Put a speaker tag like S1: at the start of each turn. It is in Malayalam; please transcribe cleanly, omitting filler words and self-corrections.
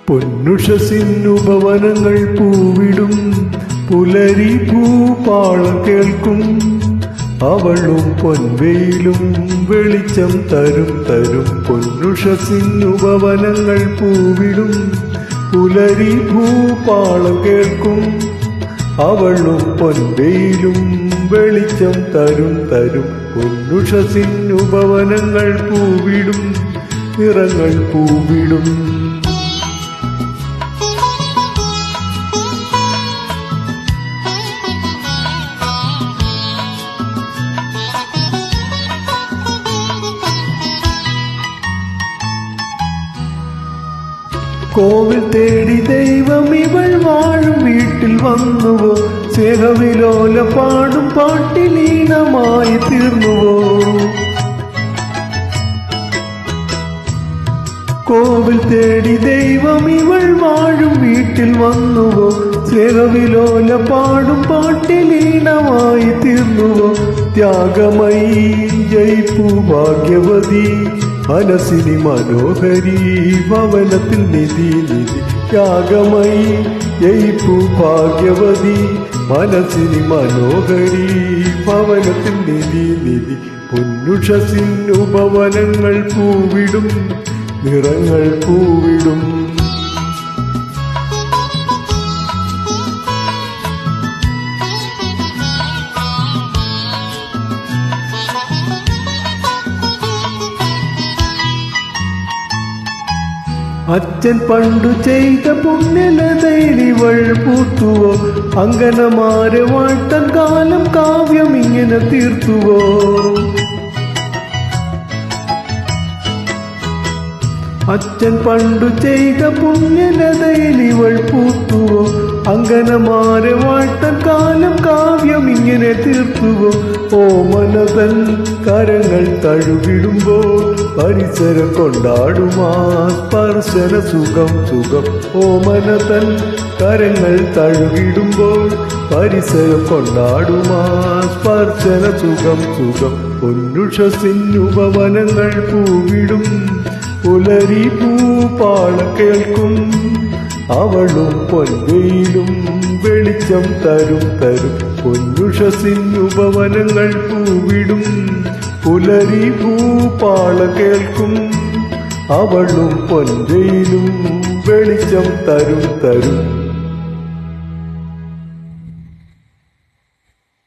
S1: പൊന്നുഷസിന്നുപവനങ്ങൾ പൂവിടും പുലരി ഭൂപാളം കേൾക്കും. അവളും പൊൻവെയിലും വെളിച്ചം തരും തരും. പൊന്നുഷസിന്നുപവനങ്ങൾ പൂവിടും പുലരി ഭൂപാളം കേൾക്കും. അവളും പൊൻവെയിലും വെളിച്ചം തരും തരും. പൊന്നുഷസിന്നുപവനങ്ങൾ പൂവിടും നിറങ്ങൾ പൂവിടും. കോവിൽ തേടി ദൈവം ഇവൾ വാഴും വീട്ടിൽ വന്നുവോ? സ്നേഹവിലോല പാടും പാട്ടിലീനമായി തീർന്നുവോ? കോവിൽ തേടി ദൈവം ഇവൾ വാഴും വീട്ടിൽ വന്നുവോ? സ്നേഹവിലോല പാടും പാട്ടിലീനമായി തീർന്നുവോ? ത്യാഗമയി ജയിപ്പു ഭാഗ്യവതി മനസ്സിനി മനോഹരി ഭവനത്തിൽ നിധി നിധി. ത്യാഗമയി ജയിപ്പു ഭാഗ്യവതി മനസ്സിനി മനോഹരി ഭവനത്തിൽ നിധി നിധി. പൊന്നുഷസിന്നുപവനങ്ങൾ പൂവിടും നിറങ്ങൾ പൂവിടും. അച്ഛൻ പണ്ടു ചെയ്ത പുണ്യലതയിലിവൾ പൂത്തുവോ? അങ്കനമാരെ വാഴ്ത്താൻ കാലം കാവ്യം ഇങ്ങനെ തീർത്തുവോ? അച്ഛൻ പണ്ടു ചെയ്ത പുണ്യലതയിലിവൾ പൂത്തുവോ? അങ്കനമാരെ വാഴ്ത്താൻ കാലം കാവ്യം ഇങ്ങനെ തീർത്തുവോ? ഓമനതൻ കരങ്ങൾ തഴുകിടുമ്പോൾ പരിസരം കൊണ്ടാടുമാ സ്പർശന സുഖം സുഖം. ഓമനതൻ കരങ്ങൾ തഴുകിടുമ്പോൾ പരിസരം കൊണ്ടാടുമാ സ്പർശന സുഖം സുഖം. പൊന്നുഷസിന്നുപവനങ്ങൾ പൂവിടും പുലരി ഭൂപാളം കേൾക്കും. അവളും പൊൻവെയിലും വെളിച്ചം തരും തരും. പൊന്നുഷസിന്നുപവനങ്ങൾ പൂവിടും പുലരി ഭൂപാളം കേൾക്കും. അവളും പൊൻവെയിലും വെളിച്ചം തരും തരും.